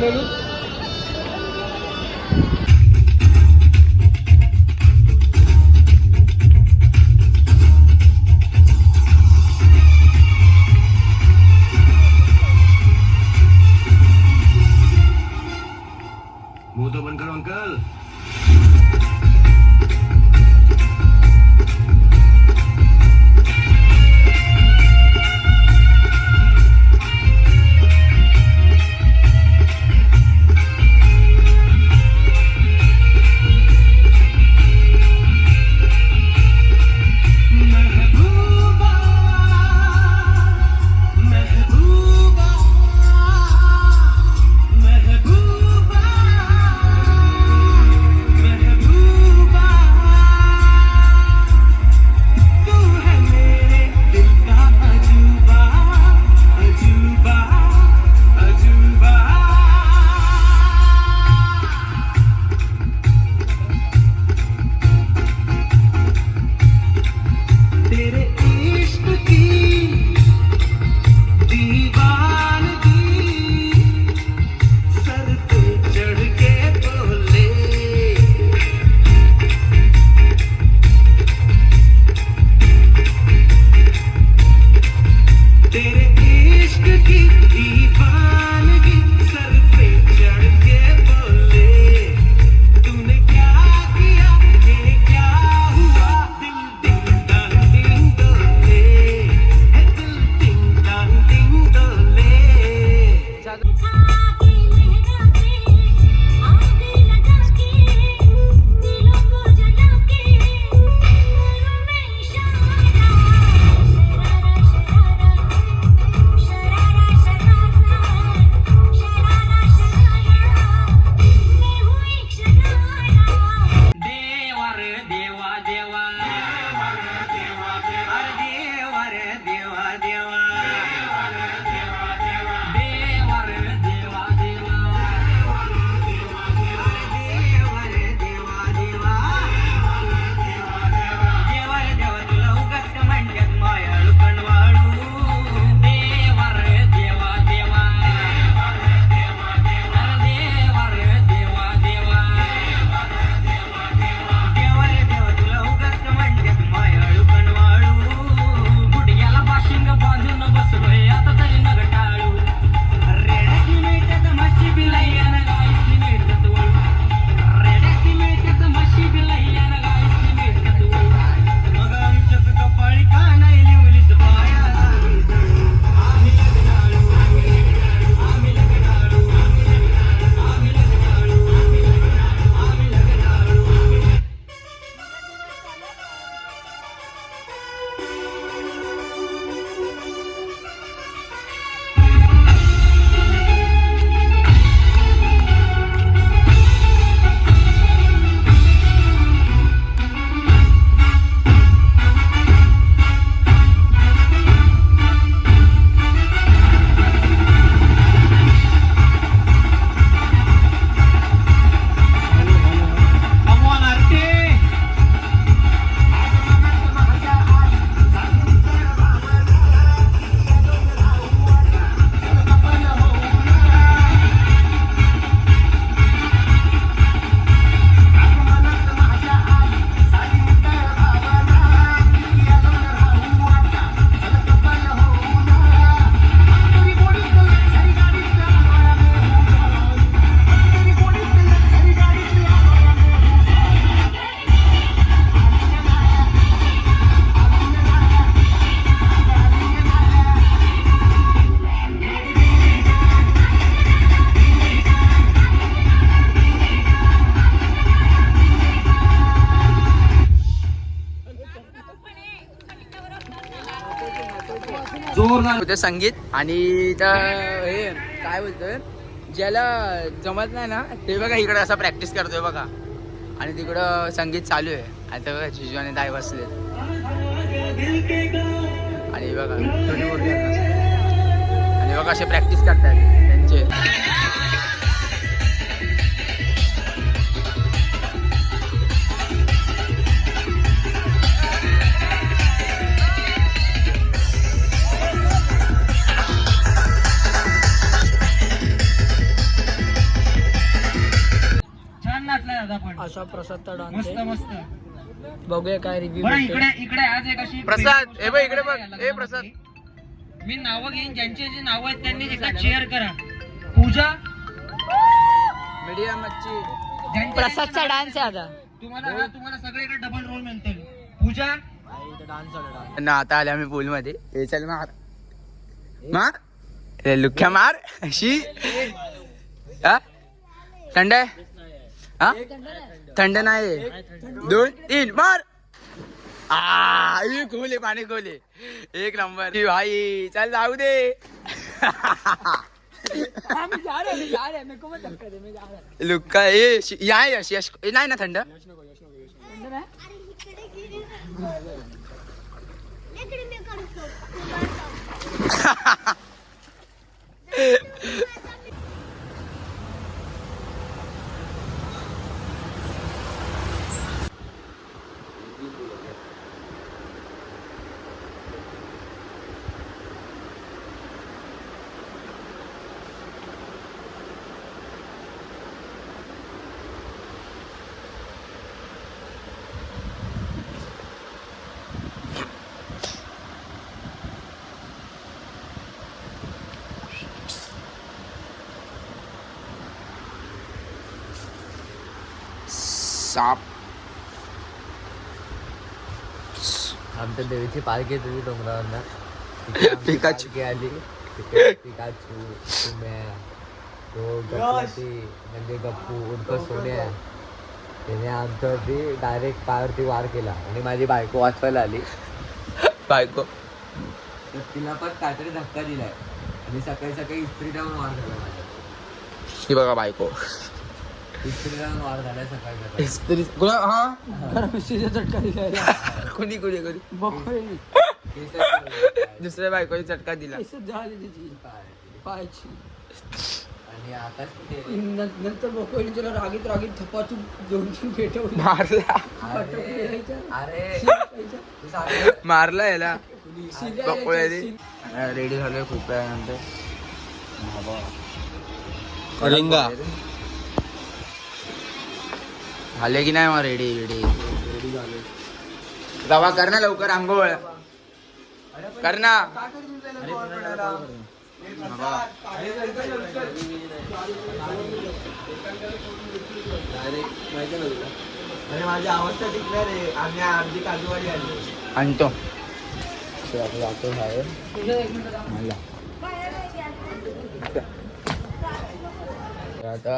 बघू. मुंह तो बंद करो अंकल. जोरदार संगीत आणि हे काय बोलतोय ज्याला जमत नाही ना ते बघा इकडे असा प्रॅक्टिस करतोय बघा आणि तिकडं संगीत चालू आहे. आता बघा जिजू आणि दाई बसले आणि बघा आणि बघा असे प्रॅक्टिस करतात त्यांचे. आपण अशा प्रसादचा डान्स मस्त आहे. मस्त. बघूया काय रिव्ह्यू बरं इकडे आज एक अशी प्रसाद ए बघ इकडे बघ ए प्रसाद मी नावं घेईन ज्यांची जी नावं आहेत त्यांनी एकदा शेअर करा. पूजा मीडिया मच्छी ज्यांच्या- प्रसादचा डान्स आहे आता. तुम्हाला सगळीकडे डबल रोल मिळतील. पूजा ना आता आले आम्ही पूल मध्ये हे चल मार मार ए, लुख्या मार अशी हा? थंड आहे हा थंड नाही 2 3 मार खोले पाणी खोले एक नंबर की भाई चल जाऊ दे लुक्का यश यश नाही ना थंड साप आमच्या देवीची पालखी येते डोंगरावरना पिकाचू. आली तिथे पिकाचू सुम्या तो गप्पाची म्हणजे गप्पू उर्फ सोन्या त्याने आमच्यावरती डायरेक्ट पायावरती वार केला आणि माझी बायको वाचवायला आली बायको तर तिला पण काहीतरी धक्का दिलाय आणि सकाळी सकाळी इस्त्री लावून वार झाला माझ्या ही बघा बायको इस्त्री लावून वार झालाय सकाळी सकाळी इस्त्री हा झटका दिला. कोणी कोणी कोणी बघतोय मी. दुसऱ्या बायकोनी चटका दिला केसच झाली त्याची पायाची. आणि आता नंतर बघतोय तिला रागीत रागीत थपाचून 2-3 पेटवली. मारला अरे मारला याला रेडी झालोय खूप वेळानंतर रिंगा झाले की नाही मग रेडी रेडी रवा कर ना लवकर आंघोळ कर ना अरे माझी अवस्था टिकणार रे आम्ही अर्धी काजूवाडी आली आणतो जातो बाहेर मला आता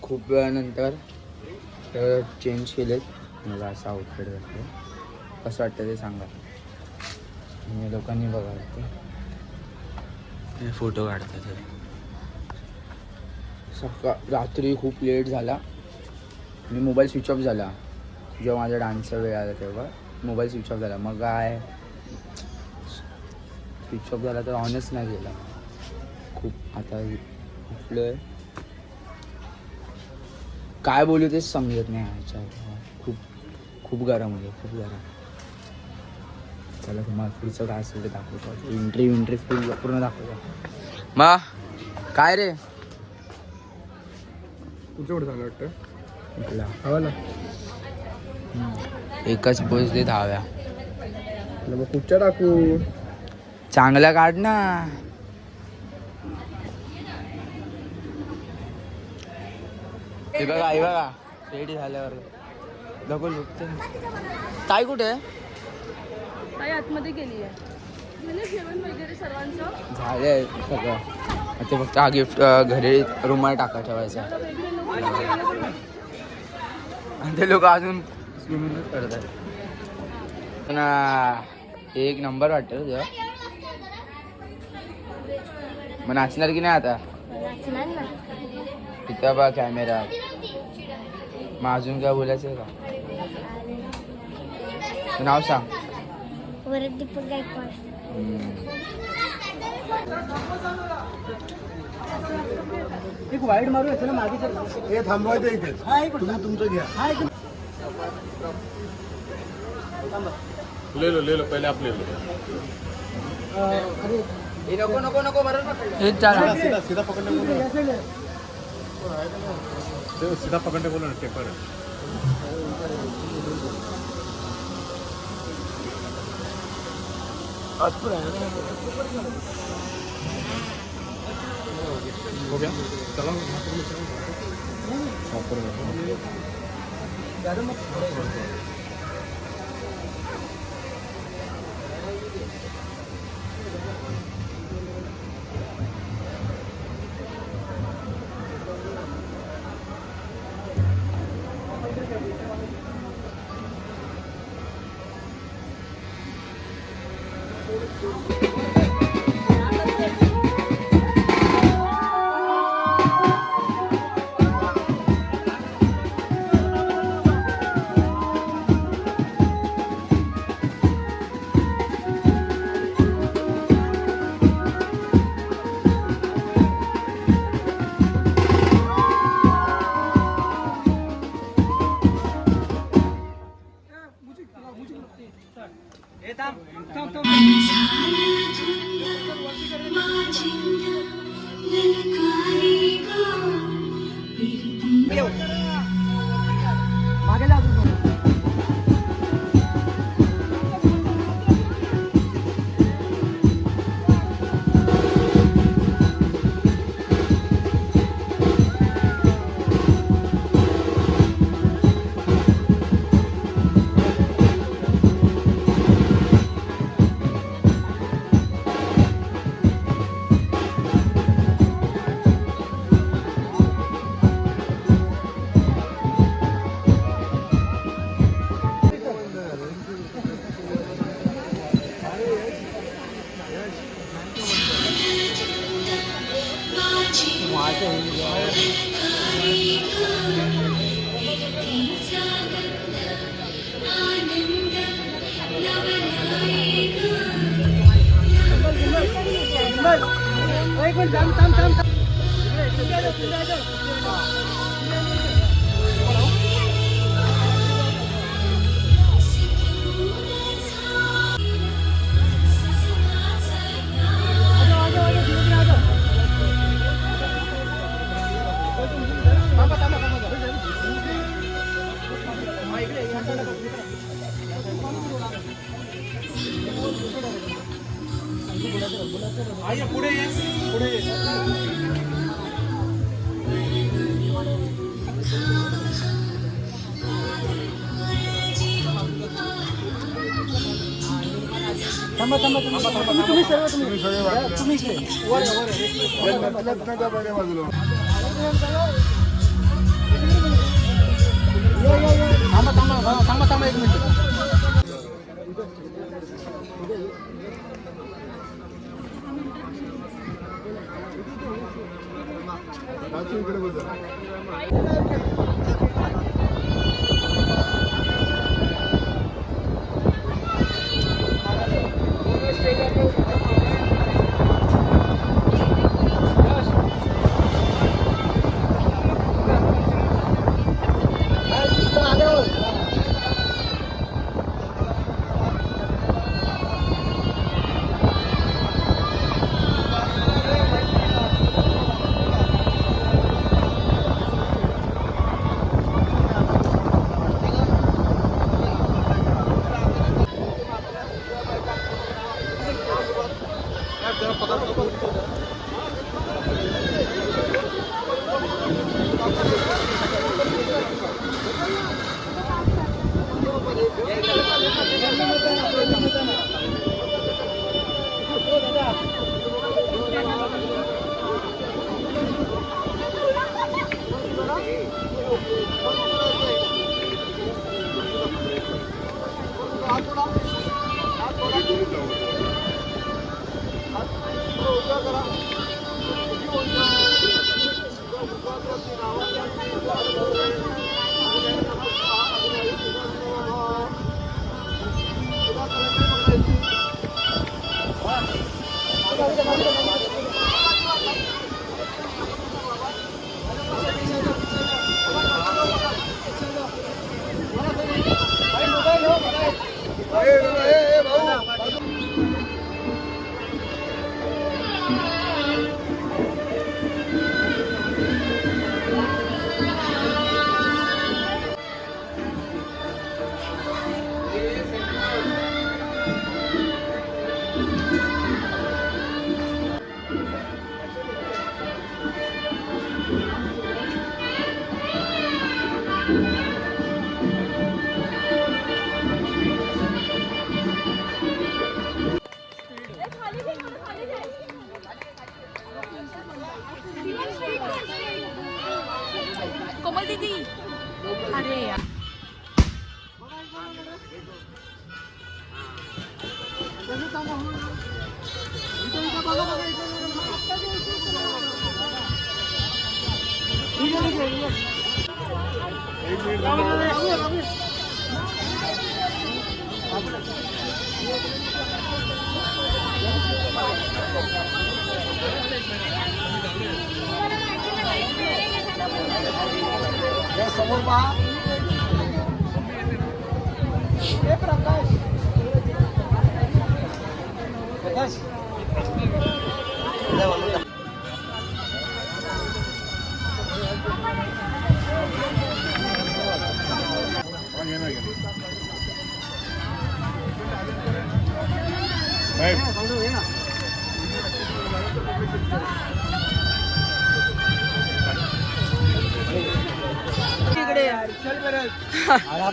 खूप वेळानंतर चेंज केलेत मला असं आउटफिट घातलं कसं वाटतं ते सांगा आणि लोकांनी बघायला ते फोटो काढतात ते रात्री खूप लेट झाला आणि मोबाईल स्विच ऑफ झाला जेव्हा माझा डान्सचा वेळ आला तेव्हा मोबाईल स्विच ऑफ झाला मग काय स्विच ऑफ झाला तर ऑनच नाही गेला खूप आता उठलो आहे काय बोलू तेच समजत नाही ह्याच्या खूप खूप गरम होते खूप गरम चला तुम्हाला पुढचं काय असेल ते दाखवतो एंट्री फुल पूर्ण दाखवतो मग काय रे तुमच्याकडे झालं वाटतं कुठला हवाला एकच पोच दे दहाव्या मग कुठच्या टाकू चांगला काढ ना हे बघा आई बघा रेडी झाल्यावर बघू ताई कुठे आहे? ताई आतमध्ये गेली आहे झालं जेवण वगैरे सर्वांचं झाले सगळं ते फक्त हा गिफ्ट घरी रुमाल टाका ठेवायचा आणि ते लोक अजून स्विमिंगच करतात पण एक नंबर वाटतं तुझं मग नाचणार की नाही आता तिथं बा कॅमेरा मग अजून काय बोलायचं आहे का तू नाव सांग दीपक गायकवाड एक वाईड मारू याचं ना मागे तर हे थांबवायचं इथे हा एक तुम्ही तुमचं घ्या हा एक ले लो पहिले आप ले लो हे नको नको नको बरोबर हेच चालू सीधा पकडने बोलो सीधा पकडने बोलो ना टेपर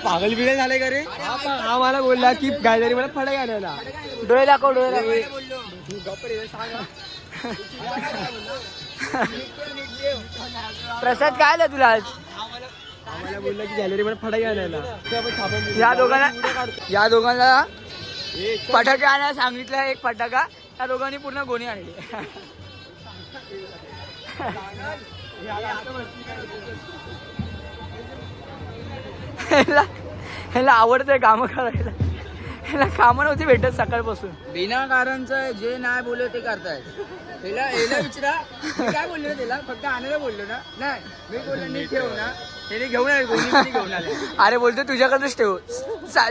पागल बिगल झाले का रे हा मला बोलला की गॅलरी मला फटाके आणायला. डोळे दाखव डोळे दाखव. प्रसाद काय आला तुला आज? आम्हाला बोलला की गॅलरी मला फटाके आणायला. या दोघांना फटाके आणायला सांगितलं. एक फटाका त्या दोघांनी पूर्ण गोणी आणली. ह्याला आवडतंय काम करायला. ह्याला कामं नव्हती भेटत सकाळपासून. बिना कारणचं जे नाही बोललो ते करतायत. ह्याला विचारा मी काय बोललो त्याला, फक्त आणायला बोललो ना. नाही मी बोललो नीट ठेव ना. त्याने घेऊन आले गोणी घेऊन आले. अरे बोलतो तुझ्याकडेच ठेव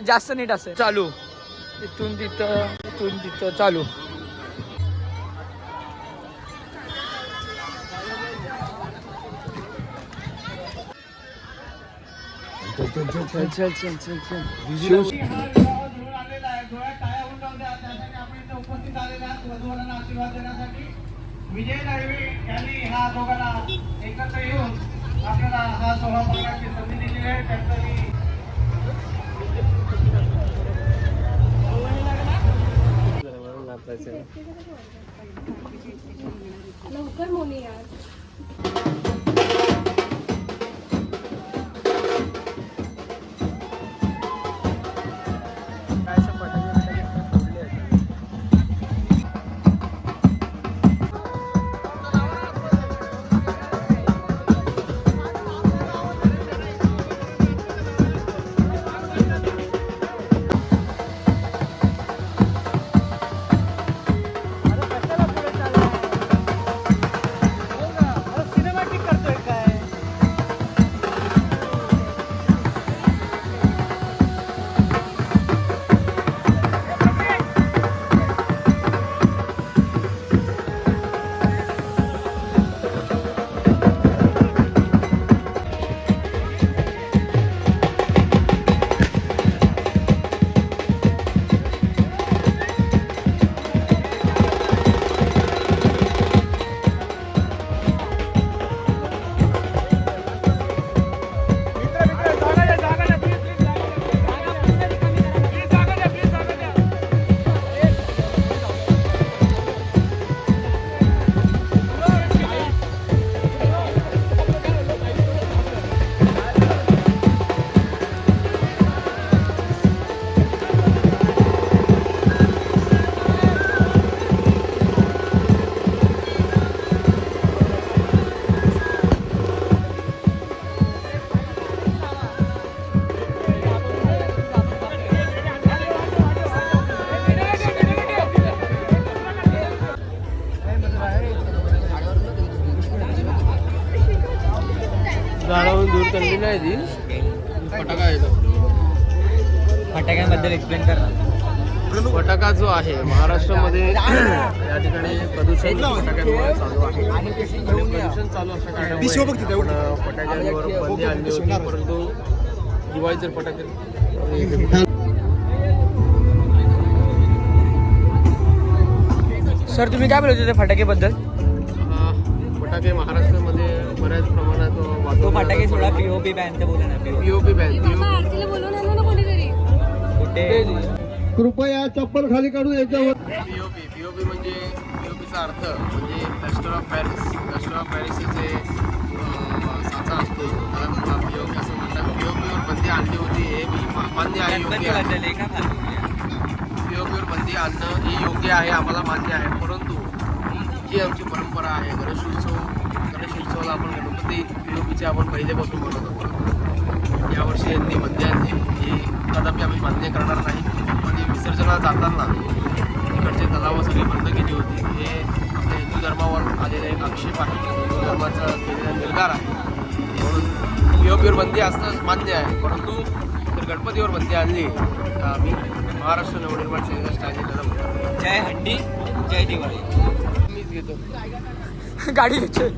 जास्त नीट असेल. चालू इथून तिथं चालू. विजय दळवी यांनी ह्या दोघांना एकत्र येऊन आपल्याला हा सोहळा बघण्याची संधी दिली आहे. त्यांचं मी लवकर मोनी यार. झाडावरून दूर चालली नाही ती. फटाका आहे तो. फटाक्यांबद्दल एक्सप्लेन कर. फटाका जो आहे महाराष्ट्रामध्ये या ठिकाणी प्रदूषण फटाक्यांमुळे चालू आहे. आणि प्रदूषण चालू असल्या कारणामुळे आपण फटाक्यांवर बंदी आणली होती, परंतु दिवाळीचे फटाके सर तुम्ही काय बोलत होते फटाकेबद्दल? फटाके महाराष्ट्रामध्ये बऱ्याच प्रमाणात तो फटाके थोडा पीओपी बॅनचं बोला ना. पीओपी बॅन आरतीला बोलवून आणलं ना कोणीतरी. कुठे कृपया चप्पल खाली काढून याच्यावर. पीओपी म्हणजे पीओपीचा अर्थ म्हणजे प्लॅस्टर ऑफ पॅरिस जे साचा असतो त्याला पीओपी असं म्हणतात. पीओपीवर बंदी आणली होती हे मी मान्य आहे, योग्य आहे. पीओपीवर बंदी आणणं हे योग्य आहे, आम्हाला मान्य आहे. परंतु जी आमची परंपरा आहे गणेश उत्सवाला आपण गणपती पीओपीचे आपण पहिलेपासून बनवत होतो. यावर्षी यांनी बंदी आणली ही कदापि आम्ही मान्य करणार नाही. आणि विसर्जनाला जाताना तिकडचे तलावं सगळी बंद केली होती. हे आपल्या हिंदू धर्मावर आलेला एक आक्षेप आहे, हिंदू धर्माचा केलेला निर्धार आहे. म्हणून पीओपीवर बंदी असणं मान्य आहे, परंतु गणपतीवर बंदी आणली तर आम्ही महाराष्ट्र नवनिर्माण सेनेचा स्टाईल त्याला म्हणतो. जय हंडी जय दिवाळी. मीच घेतो. गाडी घ्यायची.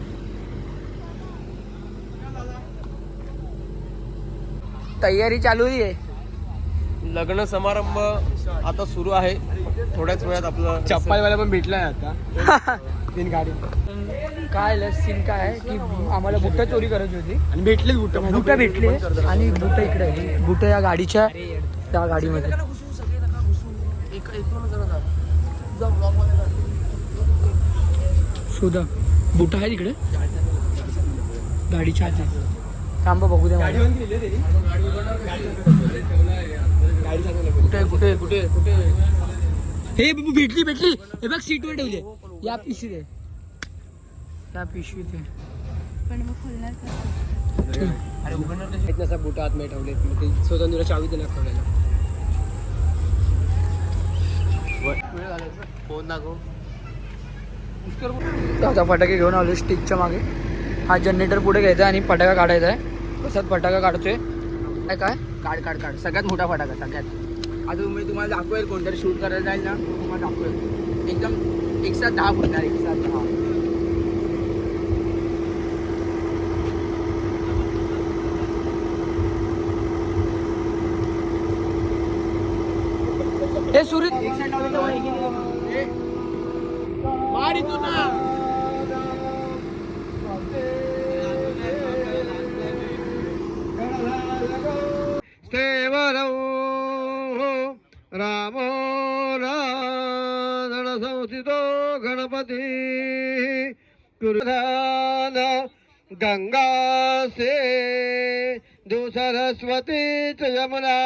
तयारी चालू आहे. लग्न समारंभ आता सुरू आहे. थोड्याच वेळात आपलं चप्पालवाला पण भेटलाय आता तीन गाडी. काय सीन काय आहे की आम्हाला बुट्टा चोरी करायची होती आणि भेटलेच बुट्टा भेटले आणि बुट्टा इकडे आहे. बुट्टा या गाडीच्या त्या गाडीमध्ये. शोधा बुट्टा आहे तिकडे गाडीच्या आत. थांबा बघू द्या. कुठे कुठे कुठे कुठे हे भेटली भेटली. हे बघ सीटवर ठेवले. या पिशवीत आहे. त्या पिशवीत आहे. पण मग खोलणार कसं? अरे उघडणार नसा बुटा आत ठेवले स्वतः तुला चावी देणार खोलायला. फोन दाखव. आता फटाके घेऊन आलो स्टिकच्या मागे. हा जनरेटर पुढे घ्यायचा आणि फटाका काढायचा आहे. कसात फटाका काढतोय काय काय काढ काढ काढ. सगळ्यात मोठा फटाका सगळ्यात. आता मी तुम्हाला दाखवेल कोणतरी शूट करायला जाईल ना तुम्हाला दाखवेल. एकदम 1 साथ 10 फुटणार. 1 साथ 10. हे सुरू रामो राधण संस्थितो गणपती कुरुदान गंगा से दो सरस्वती च यमुना.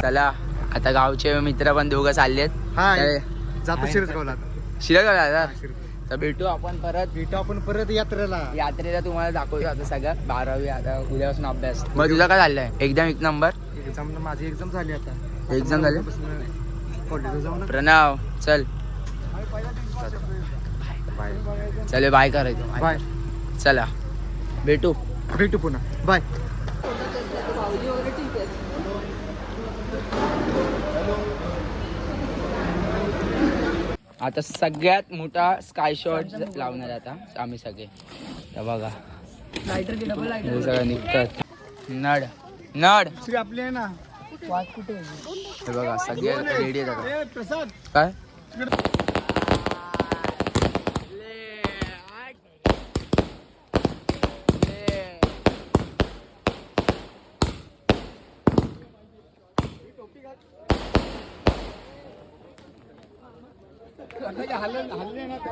चला आता गावचे मित्र पण दोघं चाललेत. जातो शिरगावला. शिरगावला तर भेटू आपण परत यात्रेला. यात्रेला तुम्हाला दाखवतो आता सगळं. 12वी आता उद्यापासून अभ्यास. मग तुझा काय चाललंय? एकदम 1 नंबर. एक्झाम माझी एक्झाम झाली आता. एक्झाम झाली. कॉलेजला जाऊ ना. प्रणव चल बाय चल बाय करायचो. बाय. चला भेटू पुन्हा बाय. आता सगळ्यात मोठा स्काय शॉट लावणार आता आम्ही सगळे. तर बघा हे सगळं निघतात. नड नड आपली आहे ना. हे बघा सगळे रेडी आहेत आता. काय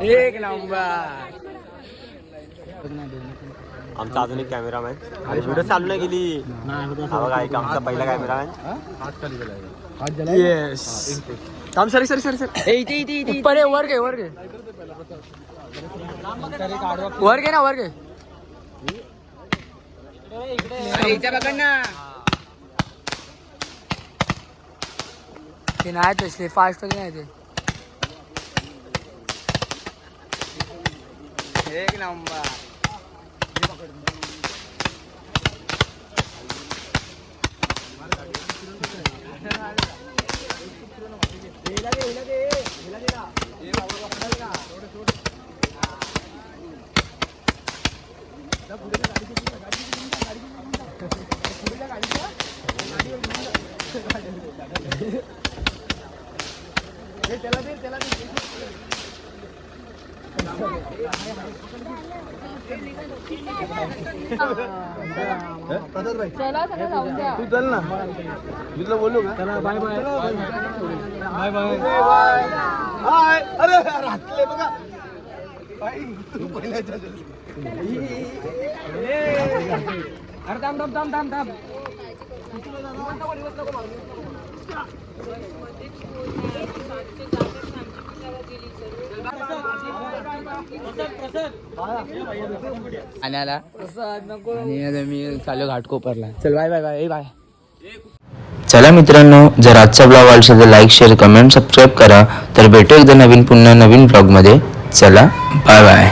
एक नंबर. आमचा अजून एक कॅमेरामॅन आणि व्हिडिओ चालू नाही गेली. बघा एक आमचा पहिला कॅमेरामॅन. येस थांब. सरी सरी सरी सर. इथे वर घे वर घे वर घे ना वर घे. इथे बघ ना. ते नाही तसले फास्ट नाही ते. एक नंबर. चला सगळं जाऊन द्या. तू चल ना मी तुला बोलू का चला bye bye bye bye bye. अरे रातले बघा बाई तू पहिला अरे थांब थांब थांब थांब थांब. आणायला आणि आता मी चालू घाटकोपरला. चल बाय बाय बाय बाय. चला मित्रांनो, जर आजचा ब्लॉग आवडला तर लाईक शेअर कमेंट सबस्क्राईब करा. तर भेटू एकदा पुन्हा नवीन ब्लॉगमध्ये. चला बाय बाय.